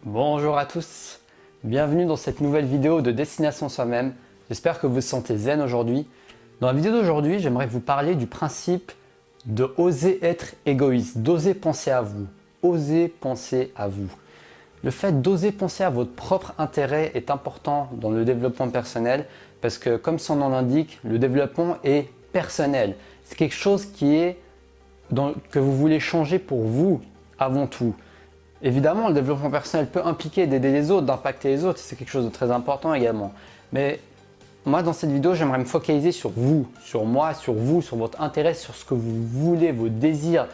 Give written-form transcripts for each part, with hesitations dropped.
Bonjour à tous, bienvenue dans cette nouvelle vidéo de Destination Soi-même. J'espère que vous vous sentez zen aujourd'hui. Dans la vidéo d'aujourd'hui, j'aimerais vous parler du principe de oser être égoïste, d'oser penser à vous, oser penser à vous. Le fait d'oser penser à votre propre intérêt est important dans le développement personnel parce que comme son nom l'indique, le développement est personnel. C'est quelque chose que vous voulez changer pour vous avant tout. Évidemment, le développement personnel peut impliquer d'aider les autres, d'impacter les autres, c'est quelque chose de très important également. Mais moi, dans cette vidéo, j'aimerais me focaliser sur vous, sur moi, sur vous, sur votre intérêt, sur ce que vous voulez, vos désirs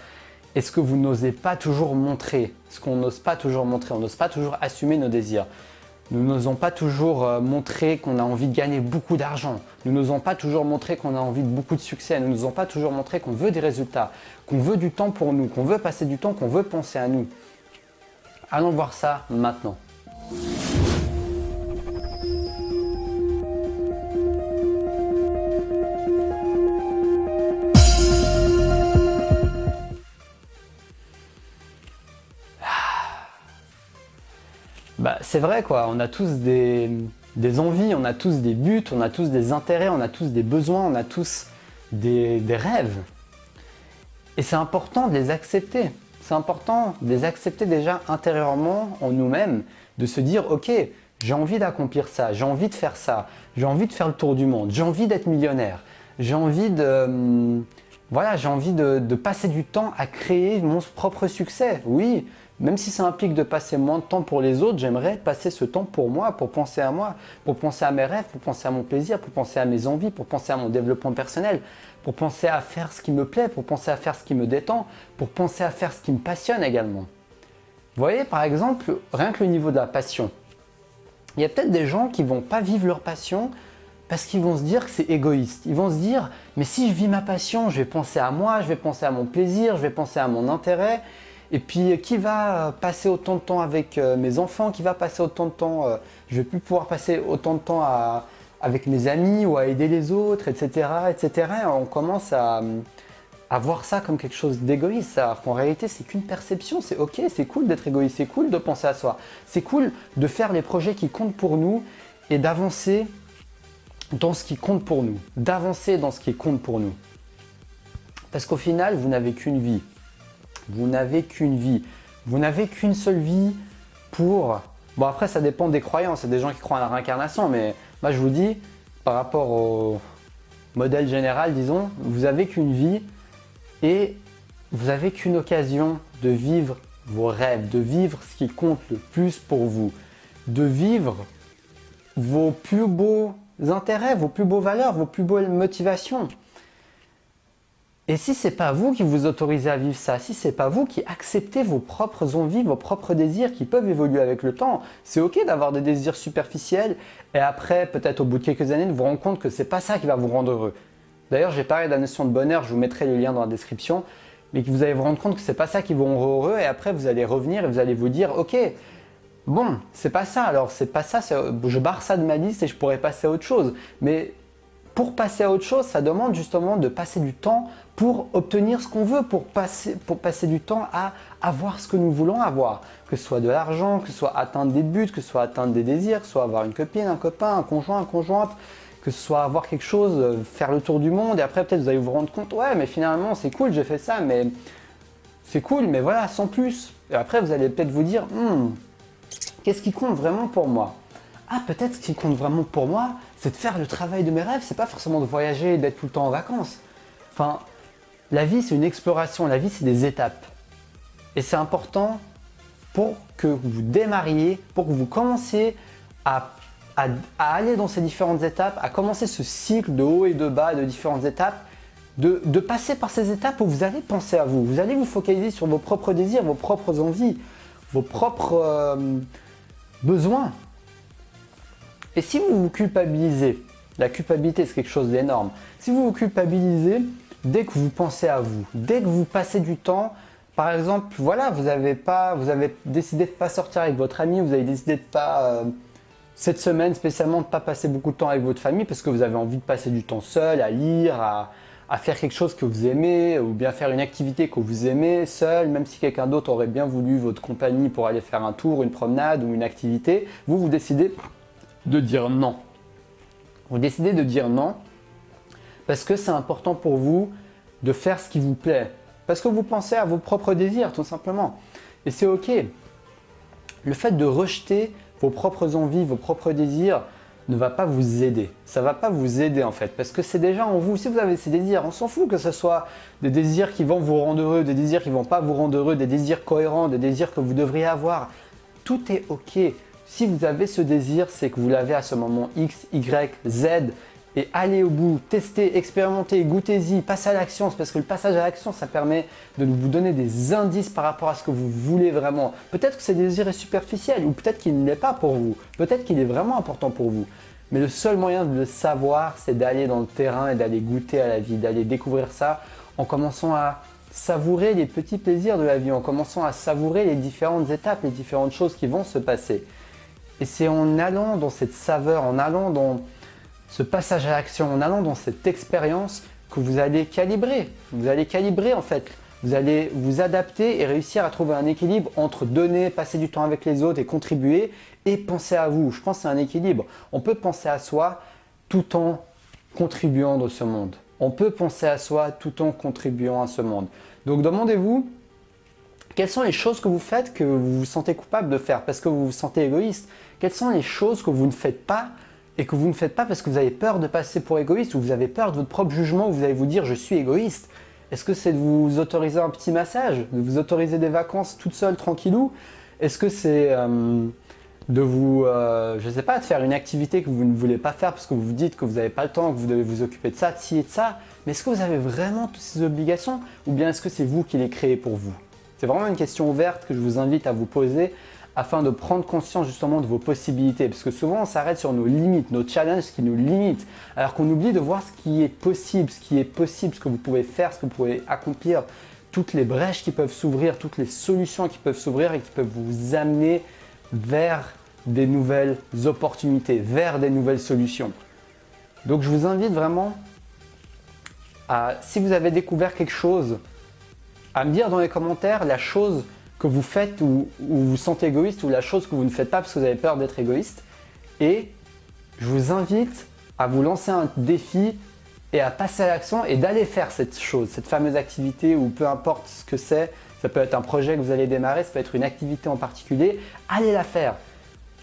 et ce que vous n'osez pas toujours montrer, ce qu'on n'ose pas toujours montrer, on n'ose pas toujours assumer nos désirs. Nous n'osons pas toujours montrer qu'on a envie de gagner beaucoup d'argent. Nous n'osons pas toujours montrer qu'on a envie de beaucoup de succès. Nous n'osons pas toujours montrer qu'on veut des résultats, qu'on veut du temps pour nous, qu'on veut passer du temps, qu'on veut penser à nous. Allons voir ça maintenant. C'est vrai quoi, on a tous des envies, on a tous des buts, on a tous des intérêts, on a tous des besoins, on a tous des rêves. Et c'est important de les accepter. C'est important de les accepter déjà intérieurement en nous-mêmes, de se dire ok, j'ai envie d'accomplir ça, j'ai envie de faire ça, j'ai envie de faire le tour du monde, j'ai envie d'être millionnaire, j'ai envie de passer du temps à créer mon propre succès. Oui, même si ça implique de passer moins de temps pour les autres, j'aimerais passer ce temps pour moi, pour penser à moi, pour penser à mes rêves, pour penser à mon plaisir, pour penser à mes envies, pour penser à mon développement personnel, pour penser à faire ce qui me plaît, pour penser à faire ce qui me détend, pour penser à faire ce qui me passionne également. Vous voyez, par exemple, rien que le niveau de la passion. Il y a peut-être des gens qui ne vont pas vivre leur passion parce qu'ils vont se dire que c'est égoïste. Ils vont se dire, mais si je vis ma passion, je vais penser à moi, je vais penser à mon plaisir, je vais penser à mon intérêt. Et puis, qui va passer autant de temps avec mes enfants, qui va passer autant de temps, je ne vais plus pouvoir passer autant de temps avec mes amis ou à aider les autres, etc. etc. Et on commence à voir ça comme quelque chose d'égoïste, alors qu'en réalité, c'est qu'une perception. C'est ok, c'est cool d'être égoïste, c'est cool de penser à soi. C'est cool de faire les projets qui comptent pour nous et d'avancer dans ce qui compte pour nous. D'avancer dans ce qui compte pour nous. Parce qu'au final, vous n'avez qu'une vie. Vous n'avez qu'une vie. Vous n'avez qu'une seule vie pour... Bon, après, ça dépend des croyances. Il y a des gens qui croient à la réincarnation, mais moi, je vous dis, par rapport au modèle général, disons, vous n'avez qu'une vie et vous n'avez qu'une occasion de vivre vos rêves, de vivre ce qui compte le plus pour vous, de vivre vos plus beaux intérêts, vos plus beaux valeurs, vos plus belles motivations. Et si ce n'est pas vous qui vous autorisez à vivre ça, si ce n'est pas vous qui acceptez vos propres envies, vos propres désirs qui peuvent évoluer avec le temps, c'est ok d'avoir des désirs superficiels et après, peut-être au bout de quelques années, de vous rendre compte que ce n'est pas ça qui va vous rendre heureux. D'ailleurs, j'ai parlé de la notion de bonheur, je vous mettrai le lien dans la description, mais que vous allez vous rendre compte que ce n'est pas ça qui vous rend heureux et après, vous allez revenir et vous allez vous dire ok, bon, c'est pas ça, alors c'est pas ça, je barre ça de ma liste et je pourrais passer à autre chose. Mais pour passer à autre chose, ça demande justement de passer du temps pour obtenir ce qu'on veut, pour passer du temps à avoir ce que nous voulons avoir. Que ce soit de l'argent, que ce soit atteindre des buts, que ce soit atteindre des désirs, que ce soit avoir une copine, un copain, un conjoint, une conjointe, que ce soit avoir quelque chose, faire le tour du monde et après peut-être vous allez vous rendre compte, ouais mais finalement c'est cool, j'ai fait ça, mais c'est cool, mais voilà, sans plus. Et après vous allez peut-être vous dire, qu'est-ce qui compte vraiment pour moi ? Ah, peut-être ce qui compte vraiment pour moi, c'est de faire le travail de mes rêves, c'est pas forcément de voyager et d'être tout le temps en vacances. Enfin, la vie c'est une exploration, la vie c'est des étapes. Et c'est important pour que vous démarriez, pour que vous commenciez à aller dans ces différentes étapes, à commencer ce cycle de haut et de bas, de différentes étapes, de passer par ces étapes où vous allez penser à vous. Vous allez vous focaliser sur vos propres désirs, vos propres envies, vos propres besoins. Et si vous vous culpabilisez, la culpabilité c'est quelque chose d'énorme, si vous vous culpabilisez dès que vous pensez à vous, dès que vous passez du temps, par exemple, voilà, vous avez décidé de ne pas sortir avec votre ami, vous avez décidé de pas, cette semaine spécialement, de ne pas passer beaucoup de temps avec votre famille parce que vous avez envie de passer du temps seul, à lire, à faire quelque chose que vous aimez ou bien faire une activité que vous aimez seul, même si quelqu'un d'autre aurait bien voulu votre compagnie pour aller faire un tour, une promenade ou une activité, vous décidez de dire non. Vous décidez de dire non parce que c'est important pour vous de faire ce qui vous plaît. Parce que vous pensez à vos propres désirs, tout simplement. Et c'est ok. Le fait de rejeter vos propres envies, vos propres désirs, ne va pas vous aider. Ça ne va pas vous aider en fait, parce que c'est déjà en vous. Si vous avez ces désirs, on s'en fout que ce soit des désirs qui vont vous rendre heureux, des désirs qui ne vont pas vous rendre heureux, des désirs cohérents, des désirs que vous devriez avoir. Tout est ok. Si vous avez ce désir, c'est que vous l'avez à ce moment X, Y, Z. Et allez au bout, testez, expérimentez, goûtez-y, passez à l'action. C'est parce que le passage à l'action, ça permet de vous donner des indices par rapport à ce que vous voulez vraiment. Peut-être que ce désir est superficiel ou peut-être qu'il ne l'est pas pour vous. Peut-être qu'il est vraiment important pour vous. Mais le seul moyen de le savoir, c'est d'aller dans le terrain et d'aller goûter à la vie, d'aller découvrir ça en commençant à savourer les petits plaisirs de la vie, en commençant à savourer les différentes étapes, les différentes choses qui vont se passer. Et c'est en allant dans cette saveur, en allant dans ce passage à l'action, en allant dans cette expérience que vous allez calibrer. Vous allez calibrer en fait. Vous allez vous adapter et réussir à trouver un équilibre entre donner, passer du temps avec les autres et contribuer et penser à vous. Je pense que c'est un équilibre. On peut penser à soi tout en contribuant dans ce monde. On peut penser à soi tout en contribuant à ce monde. Donc demandez-vous, quelles sont les choses que vous faites que vous vous sentez coupable de faire parce que vous vous sentez égoïste? Quelles sont les choses que vous ne faites pas et que vous ne faites pas parce que vous avez peur de passer pour égoïste ou vous avez peur de votre propre jugement où vous allez vous dire « je suis égoïste ». Est-ce que c'est de vous autoriser un petit massage, de vous autoriser des vacances toute seule, tranquillou? Est-ce que c'est de vous, je ne sais pas, de faire une activité que vous ne voulez pas faire parce que vous vous dites que vous n'avez pas le temps, que vous devez vous occuper de ça, de ci et de ça? Mais est-ce que vous avez vraiment toutes ces obligations ou bien est-ce que c'est vous qui les créez pour vous? C'est vraiment une question ouverte que je vous invite à vous poser afin de prendre conscience justement de vos possibilités. Parce que souvent on s'arrête sur nos limites, nos challenges qui nous limitent, alors qu'on oublie de voir ce qui est possible, ce que vous pouvez faire, ce que vous pouvez accomplir, toutes les brèches qui peuvent s'ouvrir, toutes les solutions qui peuvent s'ouvrir et qui peuvent vous amener vers des nouvelles opportunités, vers des nouvelles solutions. Donc je vous invite vraiment à, si vous avez découvert quelque chose, à me dire dans les commentaires la chose que vous faites ou vous vous sentez égoïste ou la chose que vous ne faites pas parce que vous avez peur d'être égoïste. Et je vous invite à vous lancer un défi et à passer à l'action et d'aller faire cette chose, cette fameuse activité ou peu importe ce que c'est. Ça peut être un projet que vous allez démarrer, ça peut être une activité en particulier. Allez la faire.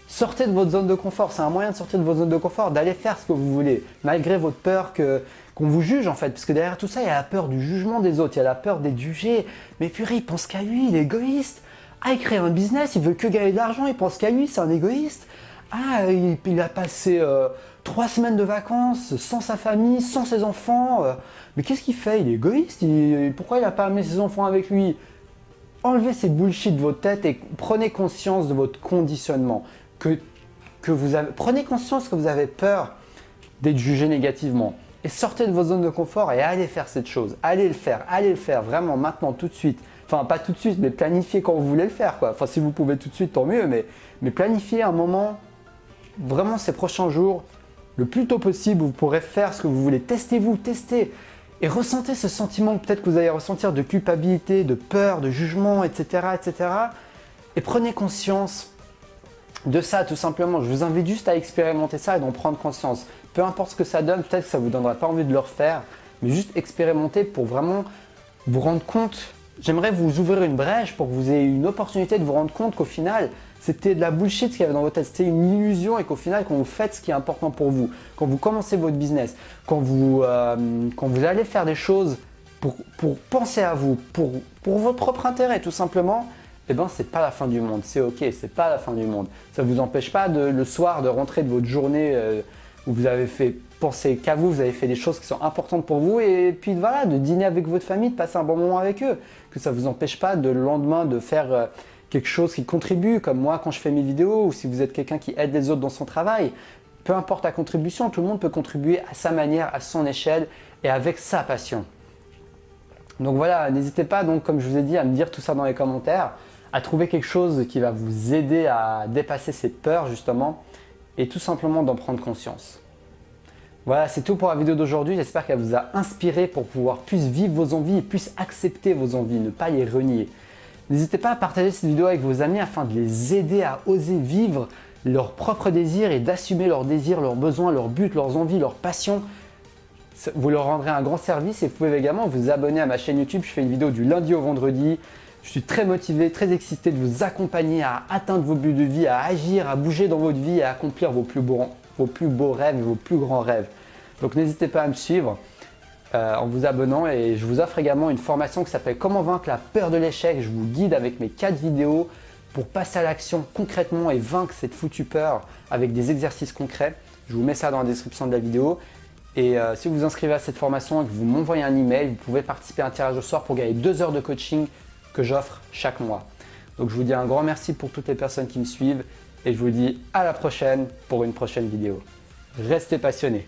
Sortez de votre zone de confort. C'est un moyen de sortir de votre zone de confort, d'aller faire ce que vous voulez, malgré votre peur qu'on vous juge en fait. Parce que derrière tout ça, il y a la peur du jugement des autres, il y a la peur d'être jugé. Mais purée, il pense qu'à lui, il est égoïste. Ah, il crée un business, il veut que gagner de l'argent, il pense qu'à lui, c'est un égoïste. Ah, il a passé 3 semaines de vacances sans sa famille, sans ses enfants. Mais qu'est-ce qu'il fait? Il est égoïste. Pourquoi il n'a pas amené ses enfants avec lui? Enlevez ces bullshit de votre tête et prenez conscience de votre conditionnement. Prenez conscience que vous avez peur d'être jugé négativement. Et sortez de votre zone de confort et allez faire cette chose. Allez le faire vraiment maintenant, tout de suite. Enfin, pas tout de suite, mais planifiez quand vous voulez le faire, quoi. Enfin, si vous pouvez tout de suite, tant mieux, mais planifiez un moment, vraiment ces prochains jours, le plus tôt possible, vous pourrez faire ce que vous voulez. Testez-vous, testez. Et ressentez ce sentiment peut-être que vous allez ressentir de culpabilité, de peur, de jugement, etc., etc. Et prenez conscience de ça, tout simplement. Je vous invite juste à expérimenter ça et d'en prendre conscience. Peu importe ce que ça donne, peut-être que ça ne vous donnera pas envie de le refaire, mais juste expérimenter pour vraiment vous rendre compte. J'aimerais vous ouvrir une brèche pour que vous ayez une opportunité de vous rendre compte qu'au final, c'était de la bullshit ce qu'il y avait dans votre tête, c'était une illusion et qu'au final, quand vous faites ce qui est important pour vous, quand vous commencez votre business, quand vous allez faire des choses pour penser à vous, pour votre propre intérêt tout simplement, eh ben c'est pas la fin du monde, c'est ok, c'est pas la fin du monde. Ça ne vous empêche pas le soir de rentrer de votre journée où vous avez fait penser qu'à vous, vous avez fait des choses qui sont importantes pour vous et puis voilà, de dîner avec votre famille, de passer un bon moment avec eux. Que ça ne vous empêche pas le lendemain de faire quelque chose qui contribue, comme moi quand je fais mes vidéos ou si vous êtes quelqu'un qui aide les autres dans son travail. Peu importe la contribution, tout le monde peut contribuer à sa manière, à son échelle et avec sa passion. Donc voilà, n'hésitez pas, donc, comme je vous ai dit, à me dire tout ça dans les commentaires, à trouver quelque chose qui va vous aider à dépasser ces peurs justement et tout simplement d'en prendre conscience. Voilà, c'est tout pour la vidéo d'aujourd'hui. J'espère qu'elle vous a inspiré pour pouvoir plus vivre vos envies et plus accepter vos envies, ne pas les renier. N'hésitez pas à partager cette vidéo avec vos amis afin de les aider à oser vivre leurs propres désirs et d'assumer leurs désirs, leurs besoins, leurs buts, leurs envies, leurs passions. Vous leur rendrez un grand service et vous pouvez également vous abonner à ma chaîne YouTube. Je fais une vidéo du lundi au vendredi. Je suis très motivé, très excité de vous accompagner à atteindre vos buts de vie, à agir, à bouger dans votre vie et à accomplir vos plus beaux rêves et vos plus grands rêves. Donc n'hésitez pas à me suivre en vous abonnant et je vous offre également une formation qui s'appelle Comment vaincre la peur de l'échec. Je vous guide avec mes 4 vidéos pour passer à l'action concrètement et vaincre cette foutue peur avec des exercices concrets. Je vous mets ça dans la description de la vidéo. Et si vous vous inscrivez à cette formation et que vous m'envoyez un email, vous pouvez participer à un tirage au sort pour gagner 2 heures de coaching que j'offre chaque mois. Donc je vous dis un grand merci pour toutes les personnes qui me suivent et je vous dis à la prochaine pour une prochaine vidéo. Restez passionnés.